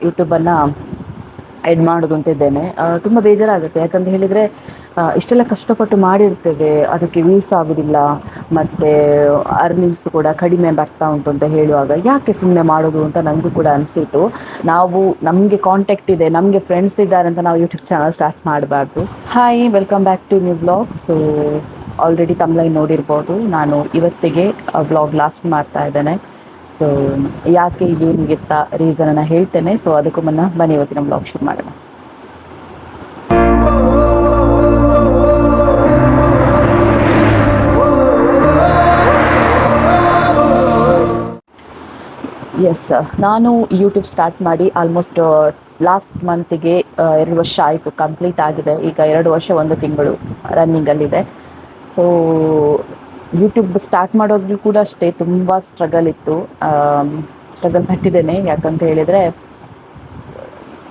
ಯೂಟ್ಯೂಬನ್ನು Ed ಮಾಡೋದು ಅಂತಿದ್ದೇನೆ. ತುಂಬ ಬೇಜಾರಾಗುತ್ತೆ, ಯಾಕಂತ ಹೇಳಿದರೆ ಇಷ್ಟೆಲ್ಲ ಕಷ್ಟಪಟ್ಟು ಮಾಡಿರ್ತೇವೆ, ಅದಕ್ಕೆ ವ್ಯೂಸ್ ಆಗೋದಿಲ್ಲ ಮತ್ತು ಅರ್ನಿಂಗ್ಸ್ ಕೂಡ ಕಡಿಮೆ ಬರ್ತಾ ಉಂಟು ಅಂತ ಹೇಳುವಾಗ ಯಾಕೆ ಸುಮ್ಮನೆ ಮಾಡೋದು ಅಂತ ನನಗೂ ಕೂಡ ಅನಿಸಿತು. ನಾವು ನಮಗೆ ಕಾಂಟ್ಯಾಕ್ಟ್ ಇದೆ, ನಮಗೆ ಫ್ರೆಂಡ್ಸ್ ಇದ್ದಾರೆ ಅಂತ ನಾವು ಯೂಟ್ಯೂಬ್ ಚಾನಲ್ ಸ್ಟಾರ್ಟ್ ಮಾಡಬಾರ್ದು. Hi, welcome back to new blog. So already ತಮ್ಲೈ ನೋಡಿರ್ಬೋದು, ನಾನು ಇವತ್ತಿಗೆ ಬ್ಲಾಗ್ ಲಾಸ್ಟ್ ಮಾಡ್ತಾ ಇದ್ದೇನೆ. ಸೊ ಯಾಕೆ ಏನು ಎತ್ತ ರೀಸನನ್ನು ಹೇಳ್ತೇನೆ. ಸೊ ಅದಕ್ಕೂ ಮುನ್ನ ಬನ್ನಿ ಇವತ್ತಿನ ಬ್ಲಾಗ್ ಶುರು ಮಾಡೋಣ. ಎಸ್, ನಾನು ಯೂಟ್ಯೂಬ್ ಸ್ಟಾರ್ಟ್ ಮಾಡಿ ಆಲ್ಮೋಸ್ಟ್ ಲಾಸ್ಟ್ ಮಂತಿಗೆ 2 ವರ್ಷ ಆಯಿತು, ಕಂಪ್ಲೀಟ್ ಆಗಿದೆ. ಈಗ 2 ವರ್ಷ 1 ತಿಂಗಳು ರನ್ನಿಂಗಲ್ಲಿದೆ. ಸೊ ಯೂಟ್ಯೂಬ್ ಸ್ಟಾರ್ಟ್ ಮಾಡೋದು ಕೂಡ ಅಷ್ಟೇ ತುಂಬ ಸ್ಟ್ರಗಲ್ ಇತ್ತು, ಸ್ಟ್ರಗಲ್ ಪಟ್ಟಿದ್ದೇನೆ. ಯಾಕಂತ ಹೇಳಿದರೆ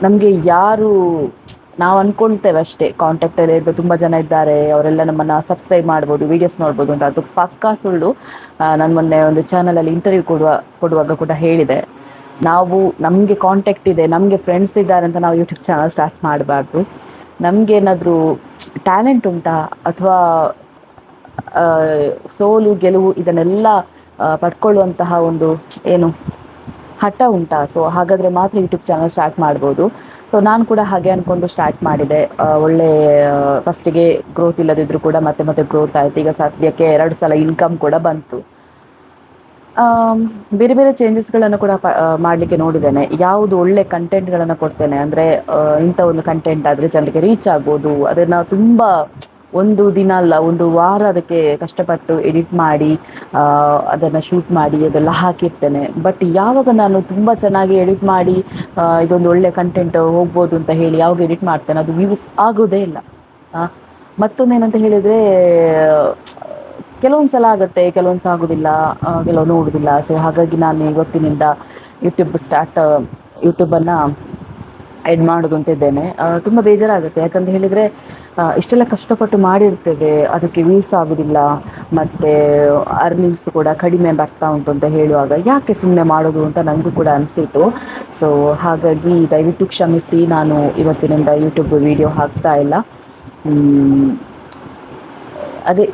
ನಮಗೆ ಯಾರು ನಾವು ಅಂದ್ಕೊಳ್ತೇವೆ ಅಷ್ಟೇ, ಕಾಂಟ್ಯಾಕ್ಟಲ್ಲಿ ಇದ್ದು ತುಂಬ ಜನ ಇದ್ದಾರೆ, ಅವರೆಲ್ಲ ನಮ್ಮನ್ನು ಸಬ್ಸ್ಕ್ರೈಬ್ ಮಾಡ್ಬೋದು, ವೀಡಿಯೋಸ್ ನೋಡ್ಬೋದು ಅಂತ. ಅದು ಪಕ್ಕಾ ಸುಳ್ಳು. ನಾನು ಮೊನ್ನೆ ಒಂದು ಚಾನಲಲ್ಲಿ ಇಂಟರ್ವ್ಯೂ ಕೊಡುವಾಗ ಕೂಡ ಹೇಳಿದೆ, ನಾವು ನಮಗೆ ಕಾಂಟ್ಯಾಕ್ಟ್ ಇದೆ, ನಮಗೆ ಫ್ರೆಂಡ್ಸ್ ಇದ್ದಾರೆ ಅಂತ ನಾವು ಯೂಟ್ಯೂಬ್ ಚಾನಲ್ ಸ್ಟಾರ್ಟ್ ಮಾಡಬಾರ್ದು. ನಮಗೇನಾದರೂ ಟ್ಯಾಲೆಂಟ್ ಉಂಟಾ ಅಥವಾ ಸೋಲು ಗೆಲುವು ಇದನ್ನೆಲ್ಲ ಪಡ್ಕೊಳ್ಳುವಂತಹ ಒಂದು ಏನು ಹಠ ಉಂಟಾ, ಸೊ ಹಾಗಾದರೆ ಮಾತ್ರ ಯೂಟ್ಯೂಬ್ ಚಾನಲ್ ಸ್ಟಾರ್ಟ್ ಮಾಡ್ಬೋದು. ಸೊ ನಾನು ಕೂಡ ಹಾಗೆ ಅಂದ್ಕೊಂಡು ಸ್ಟಾರ್ಟ್ ಮಾಡಿದೆ. ಒಳ್ಳೆ ಫಸ್ಟಿಗೆ ಗ್ರೋತ್ ಇಲ್ಲದಿದ್ದರೂ ಕೂಡ ಮತ್ತೆ ಮತ್ತೆ ಗ್ರೋತ್ ಆಯಿತು. ಈಗ ಸದ್ಯಕ್ಕೆ 2 ಸಲ ಇನ್ಕಮ್ ಕೂಡ ಬಂತು. ಬೇರೆ ಬೇರೆ ಚೇಂಜಸ್ಗಳನ್ನು ಕೂಡ ಮಾಡಲಿಕ್ಕೆ ನೋಡಿದ್ದೇನೆ. ಯಾವುದು ಒಳ್ಳೆ ಕಂಟೆಂಟ್ಗಳನ್ನು ಕೊಡ್ತೇನೆ ಅಂದರೆ, ಇಂಥ ಒಂದು ಕಂಟೆಂಟ್ ಆದರೆ ಜನರಿಗೆ ರೀಚ್ ಆಗ್ಬೋದು, ಅದನ್ನು ತುಂಬ ಒಂದು ದಿನ ಅಲ್ಲ, ಒಂದು ವಾರ ಅದಕ್ಕೆ ಕಷ್ಟಪಟ್ಟು ಎಡಿಟ್ ಮಾಡಿ ಅದನ್ನು ಶೂಟ್ ಮಾಡಿ ಅದೆಲ್ಲ ಹಾಕಿರ್ತೇನೆ. ಬಟ್ ಯಾವಾಗ ನಾನು ತುಂಬ ಚೆನ್ನಾಗಿ ಎಡಿಟ್ ಮಾಡಿ ಇದೊಂದು ಒಳ್ಳೆ ಕಂಟೆಂಟ್ ಹೋಗ್ಬೋದು ಅಂತ ಹೇಳಿ ಯಾವಾಗ ಎಡಿಟ್ ಮಾಡ್ತೇನೆ, ಅದು ವ್ಯೂಸ್ ಆಗೋದೇ ಇಲ್ಲ. ಮತ್ತೊಂದೇನಂತ ಹೇಳಿದರೆ, ಕೆಲವೊಂದು ಸಲ ಆಗುತ್ತೆ, ಕೆಲವೊಂದು ಸಲ ಆಗೋದಿಲ್ಲ, ಕೆಲವು ನೋಡೋದಿಲ್ಲ. ಸೊ ಹಾಗಾಗಿ ನಾನು ಇವತ್ತಿನಿಂದ ಯೂಟ್ಯೂಬನ್ನು ಎಡ್ ಮಾಡೋದು ಅಂತಿದ್ದೇನೆ. ತುಂಬ ಬೇಜಾರಾಗುತ್ತೆ, ಯಾಕಂತ ಹೇಳಿದರೆ ಇಷ್ಟೆಲ್ಲ ಕಷ್ಟಪಟ್ಟು ಮಾಡಿರ್ತೇವೆ, ಅದಕ್ಕೆ ವ್ಯೂಸ್ ಆಗೋದಿಲ್ಲ ಮತ್ತು ಅರ್ನಿಂಗ್ಸ್ ಕೂಡ ಕಡಿಮೆ ಬರ್ತಾ ಉಂಟು ಅಂತ ಹೇಳುವಾಗ ಯಾಕೆ ಸುಮ್ಮನೆ ಮಾಡೋದು ಅಂತ ನನಗೂ ಕೂಡ ಅನಿಸಿತು. ಸೊ ಹಾಗಾಗಿ ದಯವಿಟ್ಟು ಕ್ಷಮಿಸಿ, ನಾನು ಇವತ್ತಿನಿಂದ ಯೂಟ್ಯೂಬ್ ವೀಡಿಯೋ ಹಾಕ್ತಾ ಇಲ್ಲ. ಅದೇ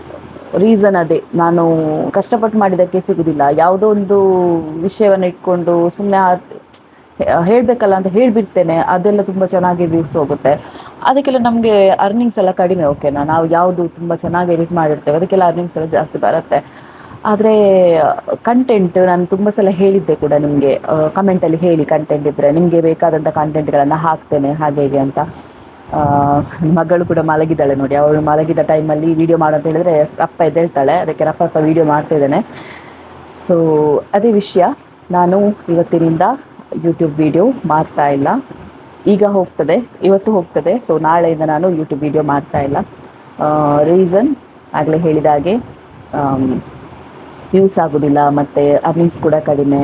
ರೀಸನ್, ಅದೇ ನಾನು ಕಷ್ಟಪಟ್ಟು ಮಾಡಿದ್ದಕ್ಕೆ ಸಿಗೋದಿಲ್ಲ. ಯಾವುದೋ ಒಂದು ವಿಷಯವನ್ನು ಇಟ್ಕೊಂಡು ಸುಮ್ಮನೆ ಹೇಳಬೇಕಲ್ಲ ಅಂತ ಹೇಳಿಬಿಡ್ತೇನೆ, ಅದೆಲ್ಲ ತುಂಬ ಚೆನ್ನಾಗಿ ವ್ಯೂಸ್ ಹೋಗುತ್ತೆ. ಅದಕ್ಕೆಲ್ಲ ನಮಗೆ ಅರ್ನಿಂಗ್ಸ್ ಎಲ್ಲ ಕಡಿಮೆ. ಓಕೆನಾ, ನಾವು ಯಾವುದು ತುಂಬ ಚೆನ್ನಾಗಿ ಎಡಿಟ್ ಮಾಡಿರ್ತೇವೆ ಅದಕ್ಕೆಲ್ಲ ಅರ್ನಿಂಗ್ಸ್ ಎಲ್ಲ ಜಾಸ್ತಿ ಬರುತ್ತೆ. ಆದರೆ ಕಂಟೆಂಟ್ ನಾನು ತುಂಬ ಸಲ ಹೇಳಿದ್ದೆ ಕೂಡ ನಿಮಗೆ, ಕಮೆಂಟಲ್ಲಿ ಹೇಳಿ ಕಂಟೆಂಟ್ ಇದ್ದರೆ ನಿಮಗೆ ಬೇಕಾದಂಥ ಕಂಟೆಂಟ್ಗಳನ್ನು ಹಾಕ್ತೇನೆ ಹಾಗೆ ಹೀಗೆ ಅಂತ. ಮಗಳು ಕೂಡ ಮಲಗಿದ್ದಾಳೆ ನೋಡಿ, ಅವಳು ಮಲಗಿದ ಟೈಮಲ್ಲಿ ವೀಡಿಯೋ ಮಾಡೋಂತ ಹೇಳಿದರೆ ರಪ್ಪ ಎದ್ದೇಳ್ತಾಳೆ, ಅದಕ್ಕೆ ರಪ್ಪ ವೀಡಿಯೋ ಮಾಡ್ತಾಯಿದ್ದೇನೆ. ಸೊ ಅದೇ ವಿಷಯ, ನಾನು ಇವತ್ತಿನಿಂದ ಯೂಟ್ಯೂಬ್ ವೀಡಿಯೋ ಮಾಡ್ತಾ ಇಲ್ಲ. ಈಗ ಹೋಗ್ತದೆ, ಇವತ್ತು ಹೋಗ್ತದೆ. ಸೊ ನಾಳೆಯಿಂದ ನಾನು ಯೂಟ್ಯೂಬ್ ವೀಡಿಯೋ ಮಾಡ್ತಾ ಇಲ್ಲ. ರೀಸನ್ ಆಗಲೇ ಹೇಳಿದ ಹಾಗೆ, ವ್ಯೂಸ್ ಆಗೋದಿಲ್ಲ ಮತ್ತು ಅರ್ನಿಂಗ್ಸ್ ಕೂಡ ಕಡಿಮೆ.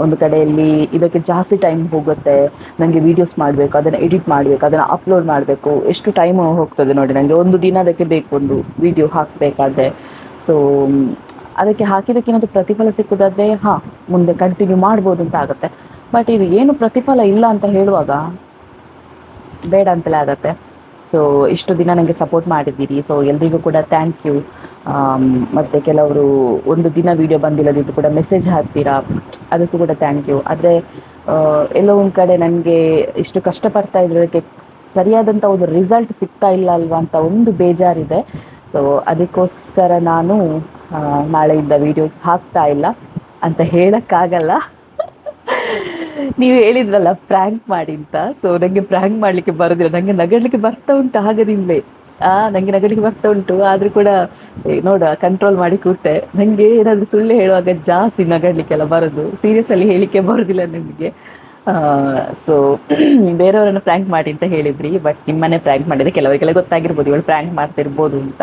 ಒಂದು ಕಡೆಯಲ್ಲಿ ಇದಕ್ಕೆ ಜಾಸ್ತಿ ಟೈಮ್ ಹೋಗುತ್ತೆ. ನನಗೆ ವೀಡಿಯೋಸ್ ಮಾಡಬೇಕು, ಅದನ್ನು ಎಡಿಟ್ ಮಾಡಬೇಕು, ಅದನ್ನು ಅಪ್ಲೋಡ್ ಮಾಡಬೇಕು, ಎಷ್ಟು ಟೈಮ್ ಹೋಗ್ತದೆ ನೋಡಿ. ನನಗೆ ಒಂದು ದಿನ ಅದಕ್ಕೆ ಬೇಕು, ಒಂದು ವೀಡಿಯೋ ಹಾಕಬೇಕಾದ್ರೆ. ಸೊ ಅದಕ್ಕೆ ಹಾಕಿದ್ದಕ್ಕೇನಾದರೂ ಪ್ರತಿಫಲ ಸಿಕ್ಕೋದಾದರೆ ಮುಂದೆ ಕಂಟಿನ್ಯೂ ಮಾಡ್ಬೋದು ಅಂತ ಆಗುತ್ತೆ. ಬಟ್ ಇದು ಏನು ಪ್ರತಿಫಲ ಇಲ್ಲ ಅಂತ ಹೇಳುವಾಗ ಬೇಡ ಅಂತಲೇ ಆಗುತ್ತೆ. ಸೊ ಇಷ್ಟು ದಿನ ನನಗೆ ಸಪೋರ್ಟ್ ಮಾಡಿದ್ದೀರಿ, ಸೊ ಎಲ್ರಿಗೂ ಕೂಡ ಥ್ಯಾಂಕ್ ಯು. ಮತ್ತು ಕೆಲವರು ಒಂದು ದಿನ ವೀಡಿಯೋ ಬಂದಿಲ್ಲದಿದ್ದು ಕೂಡ ಮೆಸೇಜ್ ಹಾಕ್ತೀರಾ, ಅದಕ್ಕೂ ಕೂಡ ಥ್ಯಾಂಕ್ ಯು. ಆದರೆ ಎಲ್ಲೋ ಒಂದು ಕಡೆ ನನಗೆ ಇಷ್ಟು ಕಷ್ಟಪಡ್ತಾ ಇರೋದಕ್ಕೆ ಸರಿಯಾದಂಥ ಒಂದು ರಿಸಲ್ಟ್ ಸಿಗ್ತಾ ಇಲ್ಲ ಅಲ್ವಾ ಅಂತ ಒಂದು ಬೇಜಾರಿದೆ. ಸೊ ಅದಕ್ಕೋಸ್ಕರ ನಾನು ನಾಳೆಯಿಂದ ವೀಡಿಯೋಸ್ ಹಾಕ್ತಾ ಇಲ್ಲ ಅಂತ ಹೇಳೋಕ್ಕಾಗಲ್ಲ. ನೀವು ಹೇಳಿದ್ರಲ್ಲ ಪ್ರ್ಯಾಂಕ್ ಮಾಡಿ ಅಂತ, ಸೊ ನನಗೆ ಪ್ರ್ಯಾಂಕ್ ಮಾಡಲಿಕ್ಕೆ ಬರೋದಿಲ್ಲ. ನನಗೆ ನಗಡಲಿಕ್ಕೆ ಬರ್ತಾ ಉಂಟು ಆಗದಿಂದಲೇ, ನನಗೆ ನಗಡಲಿಕ್ಕೆ ಬರ್ತಾ ಉಂಟು, ಆದರೂ ಕೂಡ ನೋಡ ಕಂಟ್ರೋಲ್ ಮಾಡಿ ಕೂತೆ. ನನಗೆ ಏನಾದರೂ ಸುಳ್ಳು ಹೇಳುವಾಗ ಜಾಸ್ತಿ ನಗಡಲಿಕ್ಕೆಲ್ಲ ಬರೋದು, ಸೀರಿಯಸ್ಸಲ್ಲಿ ಹೇಳಲಿಕ್ಕೆ ಬರೋದಿಲ್ಲ ನನಗೆ. ಸೊ ಬೇರೆಯವರನ್ನು ಪ್ರ್ಯಾಂಕ್ ಮಾಡಿ ಅಂತ ಹೇಳಿದ್ರಿ, ಬಟ್ ನಿಮ್ಮನ್ನೇ ಪ್ರ್ಯಾಂಕ್ ಮಾಡಿದೆ. ಕೆಲವರಿಗೆಲ್ಲ ಗೊತ್ತಾಗಿರ್ಬೋದು ಇವಳು ಪ್ರ್ಯಾಂಕ್ ಮಾಡ್ತಿರ್ಬೋದು ಅಂತ.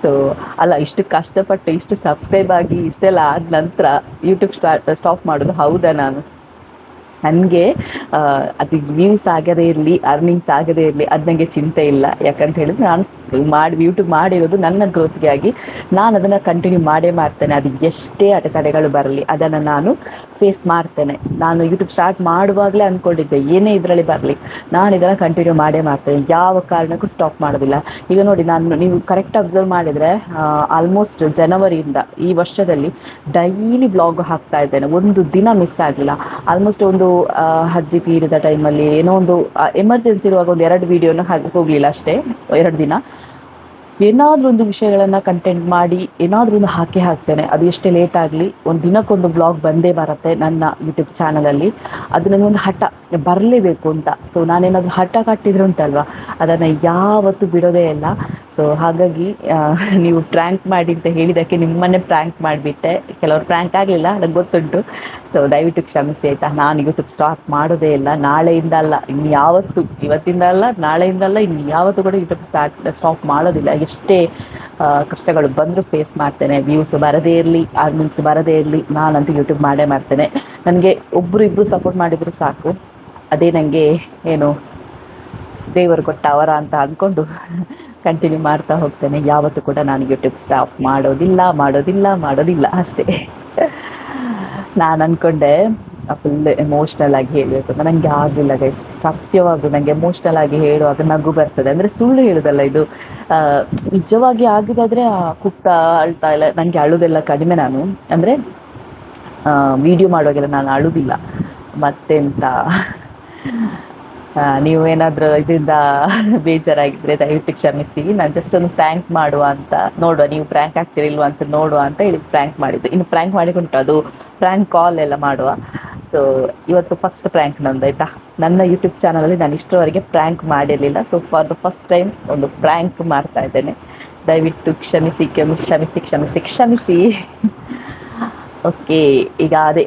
ಸೊ ಅಲ್ಲ, ಇಷ್ಟು ಕಷ್ಟಪಟ್ಟು ಇಷ್ಟು ಸಬ್ಸ್ಕ್ರೈಬ್ ಆಗಿ ಇಷ್ಟೆಲ್ಲ ಆದ ನಂತರ ಯೂಟ್ಯೂಬ್ ಸ್ಟಾಪ್ ಮಾಡೋದು ಹೌದಾ? ನಾನು ನನಗೆ ಅದು ವ್ಯೂಸ್ ಆಗದೇ ಇರಲಿ, ಅರ್ನಿಂಗ್ಸ್ ಆಗದೇ ಇರಲಿ, ಅದು ನನಗೆ ಚಿಂತೆ ಇಲ್ಲ. ಯಾಕಂತ ಹೇಳಿದ್ರೆ ನಾನು ಯೂಟ್ಯೂಬ್ ಮಾಡಿರೋದು ನನ್ನ ಗ್ರೋತ್ಗೆ ಆಗಿ. ನಾನು ಅದನ್ನು ಕಂಟಿನ್ಯೂ ಮಾಡೇ ಮಾಡ್ತೇನೆ. ಅದು ಎಷ್ಟೇ ಅಡೆತಡೆಗಳು ಬರಲಿ ಅದನ್ನು ನಾನು ಫೇಸ್ ಮಾಡ್ತೇನೆ. ನಾನು ಯೂಟ್ಯೂಬ್ ಸ್ಟಾರ್ಟ್ ಮಾಡುವಾಗಲೇ ಅಂದ್ಕೊಂಡಿದ್ದೆ, ಏನೇ ಇದರಲ್ಲಿ ಬರಲಿ ನಾನು ಇದನ್ನು ಕಂಟಿನ್ಯೂ ಮಾಡೇ ಮಾಡ್ತೇನೆ, ಯಾವ ಕಾರಣಕ್ಕೂ ಸ್ಟಾಪ್ ಮಾಡೋದಿಲ್ಲ. ಈಗ ನೋಡಿ, ನೀವು ಕರೆಕ್ಟ್ ಅಬ್ಸರ್ವ್ ಮಾಡಿದರೆ ಆಲ್ಮೋಸ್ಟ್ ಜನವರಿಯಿಂದ ಈ ವರ್ಷದಲ್ಲಿ ಡೈಲಿ ವ್ಲಾಗ್ ಹಾಕ್ತಾ ಇದ್ದೇನೆ, ಒಂದು ದಿನ ಮಿಸ್ ಆಗಿಲ್ಲ. ಆಲ್ಮೋಸ್ಟ್ ಒಂದು ಹಜ್ಜಿ ತೀರಿದ ಟೈಮಲ್ಲಿ ಏನೋ ಒಂದು ಎಮರ್ಜೆನ್ಸಿ ಇರುವಾಗ ಒಂದು 2 ವೀಡಿಯೋನ ಹೋಗಲಿಲ್ಲ ಅಷ್ಟೇ, 2 ದಿನ. ಏನಾದರೂ ಒಂದು ವಿಷಯಗಳನ್ನು ಕಂಟೆಂಟ್ ಮಾಡಿ ಏನಾದರೂ ಒಂದು ಹಾಕ್ತೇನೆ. ಅದು ಎಷ್ಟೇ ಲೇಟ್ ಆಗಲಿ ಒಂದು ದಿನಕ್ಕೊಂದು ವ್ಲಾಗ್ ಬಂದೇ ಬರುತ್ತೆ ನನ್ನ ಯೂಟ್ಯೂಬ್ ಚಾನಲಲ್ಲಿ. ಅದು ನನಗೊಂದು ಹಠ, ಬರಲೇಬೇಕು ಅಂತ. ಸೊ ನಾನೇನಾದರೂ ಹಠ ಕಟ್ಟಿದ್ರೆ ಉಂಟಲ್ವ, ಅದನ್ನು ಯಾವತ್ತೂ ಬಿಡೋದೇ ಇಲ್ಲ. ಸೊ ಹಾಗಾಗಿ ನೀವು ಪ್ರ್ಯಾಂಕ್ ಮಾಡಿ ಅಂತ ಹೇಳಿದ್ದಕ್ಕೆ ನಿಮ್ಮನ್ನೇ ಪ್ರ್ಯಾಂಕ್ ಮಾಡಿಬಿಟ್ಟೆ. ಕೆಲವರು ಪ್ರ್ಯಾಂಕ್ ಆಗಲಿಲ್ಲ, ನನಗೆ ಗೊತ್ತುಂಟು. ಸೊ ದಯವಿಟ್ಟು ಕ್ಷಮಿಸಿ ಆಯಿತಾ. ನಾನು ಯೂಟ್ಯೂಬ್ ಸ್ಟಾರ್ಟ್ ಮಾಡೋದೇ ಇಲ್ಲ, ನಾಳೆಯಿಂದ ಅಲ್ಲ ಇನ್ಯಾವತ್ತು, ಇವತ್ತಿಂದ ಅಲ್ಲ ನಾಳೆಯಿಂದ ಅಲ್ಲ ಇನ್ಯಾವತ್ತೂ ಕೂಡ ಯೂಟ್ಯೂಬ್ ಸ್ಟಾಪ್ ಮಾಡೋದಿಲ್ಲ. ಎಷ್ಟೇ ಕಷ್ಟಗಳು ಬಂದರೂ ಫೇಸ್ ಮಾಡ್ತೇನೆ. ವ್ಯೂಸ್ ಬರದೇ ಇರಲಿ, ಅರ್ನಿಂಗ್ಸ್ ಬರದೇ ಇರಲಿ, ನಾನಂತೂ ಯೂಟ್ಯೂಬ್ ಮಾಡೇ ಮಾಡ್ತೇನೆ. ನನಗೆ ಒಬ್ಬರು ಇಬ್ಬರು ಸಪೋರ್ಟ್ ಮಾಡಿದರೂ ಸಾಕು, ಅದೇ ನನಗೆ ಏನು ದೇವರು ಕೊಟ್ಟ ಅವರ ಅಂತ ಅಂದ್ಕೊಂಡು ಕಂಟಿನ್ಯೂ ಮಾಡ್ತಾ ಹೋಗ್ತೇನೆ. ಯಾವತ್ತೂ ಕೂಡ ನಾನು ಯೂಟ್ಯೂಬ್ ಸ್ಟಾಪ್ ಮಾಡೋದಿಲ್ಲ ಅಷ್ಟೇ. ನಾನು ಅಂದ್ಕೊಂಡೆ ಫುಲ್ ಎಮೋಷ್ನಲ್ ಆಗಿ ಹೇಳಬೇಕು ಅಂತ, ನನಗೆ ಆಗಲಿಲ್ಲ ಗೈಸ್. ಸತ್ಯವಾಗೂ ನನಗೆ ಎಮೋಷ್ನಲ್ ಆಗಿ ಹೇಳುವಾಗ ನಗು ಬರ್ತದೆ. ಅಂದರೆ ಸುಳ್ಳು ಹೇಳೋದಲ್ಲ ಇದು, ನಿಜವಾಗಿ ಆಗಿದ್ದಾದರೆ ಕುಗ್ತಾ ಅಳ್ತಾ ಇಲ್ಲ. ನನಗೆ ಅಳೋದೆಲ್ಲ ಕಡಿಮೆ. ನಾನು ಅಂದರೆ ವಿಡಿಯೋ ಮಾಡುವಾಗೆಲ್ಲ ನಾನು ಅಳುವುದಿಲ್ಲ. ಮತ್ತೆಂತ ನೀವೇನಾದರೂ ಇದರಿಂದ ಬೇಜಾರಾಗಿದ್ದರೆ ದಯವಿಟ್ಟು ಕ್ಷಮಿಸಿ. ನಾನು ಜಸ್ಟ್ ಒಂದು ಪ್ರ್ಯಾಂಕ್ ಮಾಡುವ ಅಂತ, ನೋಡುವ ನೀವು ಪ್ರ್ಯಾಂಕ್ ಆಗ್ತಿರಿಲ್ವ ಅಂತ ನೋಡುವ ಅಂತ ಹೇಳಿ ಪ್ರ್ಯಾಂಕ್ ಮಾಡಿದ್ದು. ಇನ್ನು ಪ್ರ್ಯಾಂಕ್ ಮಾಡಿಕೊಂಡು ಅದು ಪ್ರ್ಯಾಂಕ್ ಕಾಲ್ ಎಲ್ಲ ಮಾಡುವ. ಸೊ ಇವತ್ತು ಫಸ್ಟ್ ಪ್ರ್ಯಾಂಕ್ ನಂದು ಆಯಿತಾ. ನನ್ನ ಯೂಟ್ಯೂಬ್ ಚಾನಲಲ್ಲಿ ನಾನು ಇಷ್ಟರವರೆಗೆ ಪ್ರ್ಯಾಂಕ್ ಮಾಡಿರಲಿಲ್ಲ. So for the first time ಒಂದು ಪ್ರ್ಯಾಂಕ್ ಮಾಡ್ತಾ ಇದ್ದೇನೆ. ದಯವಿಟ್ಟು ಕ್ಷಮಿಸಿ. ಓಕೆ, ಈಗ ಅದೇ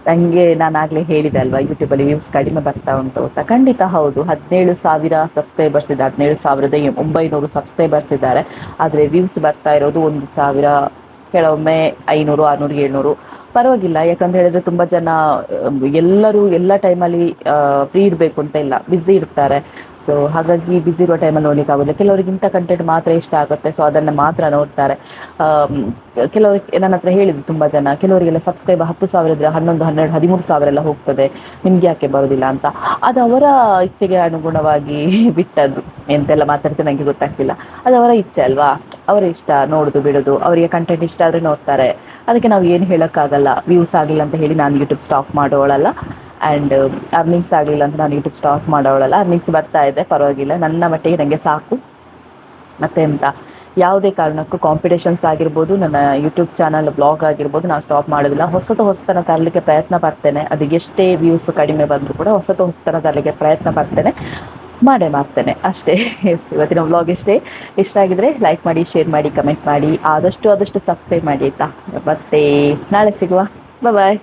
ನನಗೆ ನಾನಾಗಲೇ ಹೇಳಿದೆ ಅಲ್ವಾ, ಯೂಟ್ಯೂಬಲ್ಲಿ ವ್ಯೂಸ್ ಕಡಿಮೆ ಬರ್ತಾ ಉಂಟು ಅಂತ. ಖಂಡಿತ ಹೌದು, 17,000 ಸಬ್ಸ್ಕ್ರೈಬರ್ಸ್ ಇದೆ, 17,900 ಸಬ್ಸ್ಕ್ರೈಬರ್ಸ್ ಇದ್ದಾರೆ. ಆದರೆ ವ್ಯೂಸ್ ಬರ್ತಾ ಇರೋದು 1,000, ಕೆಲವೊಮ್ಮೆ 500, 600, 700. ಪರವಾಗಿಲ್ಲ, ಯಾಕಂತ ಹೇಳಿದ್ರೆ ತುಂಬ ಜನ ಎಲ್ಲರೂ ಎಲ್ಲ ಟೈಮಲ್ಲಿ ಫ್ರೀ ಇರಬೇಕು ಅಂತ ಇಲ್ಲ, ಬ್ಯುಸಿ ಇರ್ತಾರೆ. ಸೊ ಹಾಗಾಗಿ ಬ್ಯುಸಿ ಇರೋ ಟೈಮಲ್ಲಿ ನೋಡ್ಲಿಕ್ಕೆ ಆಗೋದಿಲ್ಲ. ಕೆಲವರಿಗೆ ಇಂಥ ಕಂಟೆಂಟ್ ಮಾತ್ರ ಇಷ್ಟ ಆಗುತ್ತೆ, ಸೊ ಅದನ್ನು ಮಾತ್ರ ನೋಡ್ತಾರೆ. ಕೆಲವರಿಗೆ ನನ್ನ ಹತ್ರ ಹೇಳಿದ್ರು ತುಂಬ ಜನ, ಕೆಲವರಿಗೆಲ್ಲ ಸಬ್ಸ್ಕ್ರೈಬರ್ 10,000 ಇದ್ದರೆ 11, 12, 13,000 ಎಲ್ಲ ಹೋಗ್ತದೆ, ನಿಮ್ಗೆ ಯಾಕೆ ಬರೋದಿಲ್ಲ ಅಂತ. ಅದು ಅವರ ಇಚ್ಛೆಗೆ ಅನುಗುಣವಾಗಿ ಬಿಟ್ಟದ್ದು. ಎಂತೆಲ್ಲ ಮಾತಾಡ್ತಾರೆ ನನಗೆ ಗೊತ್ತಾಗ್ತಿಲ್ಲ. ಅದು ಅವರ ಇಚ್ಛೆ ಅಲ್ವಾ, ಅವರ ಇಷ್ಟ, ನೋಡೋದು ಬಿಡೋದು. ಅವರಿಗೆ ಕಂಟೆಂಟ್ ಇಷ್ಟ ಆದರೆ ನೋಡ್ತಾರೆ, ಅದಕ್ಕೆ ನಾವು ಏನು ಹೇಳೋಕ್ಕಾಗಲ್ಲ. ವ್ಯೂಸ್ ಆಗಿಲ್ಲ ಅಂತ ಹೇಳಿ ನಾನು ಯೂಟ್ಯೂಬ್ ಸ್ಟಾಪ್ ಮಾಡೋಳಲ್ಲ. ಆ್ಯಂಡ್ ಅರ್ನಿಂಗ್ಸ್ ಆಗಲಿಲ್ಲ ಅಂತ ನಾನು ಯೂಟ್ಯೂಬ್ ಸ್ಟಾಪ್ ಮಾಡೋಳಲ್ಲ. ಅರ್ನಿಂಗ್ಸ್ ಬರ್ತಾ ಇದೆ, ಪರವಾಗಿಲ್ಲ, ನನ್ನ ಮಟ್ಟಿಗೆ ನನಗೆ ಸಾಕು. ಮತ್ತು ಎಂತ, ಯಾವುದೇ ಕಾರಣಕ್ಕೂ ಕಾಂಪಿಟೇಷನ್ಸ್ ಆಗಿರ್ಬೋದು, ನನ್ನ ಯೂಟ್ಯೂಬ್ ಚಾನಲ್ ಬ್ಲಾಗ್ ಆಗಿರ್ಬೋದು, ನಾನು ಸ್ಟಾಪ್ ಮಾಡೋದಿಲ್ಲ. ಹೊಸತನ ತರಲಿಕ್ಕೆ ಪ್ರಯತ್ನ ಪಡ್ತೇನೆ. ಅದು ಎಷ್ಟೇ ವ್ಯೂಸ್ ಕಡಿಮೆ ಬಂದರೂ ಕೂಡ ಹೊಸತನ ತರಲಿಕ್ಕೆ ಪ್ರಯತ್ನ ಪಡ್ತೇನೆ, ಮಾಡೇ ಮಾಡ್ತೇನೆ ಅಷ್ಟೇ. ಇವತ್ತಿನ ವ್ಲಾಗ್ ಇಷ್ಟ ಆಗಿದ್ರೆ ಲೈಕ್ ಮಾಡಿ, ಶೇರ್ ಮಾಡಿ, ಕಮೆಂಟ್ ಮಾಡಿ, ಆದಷ್ಟು ಸಬ್ಸ್ಕ್ರೈಬ್ ಮಾಡಿ ಆಯಿತಾ. ಮತ್ತೆ ನಾಳೆ ಸಿಗುವ. ಬಾಯ್.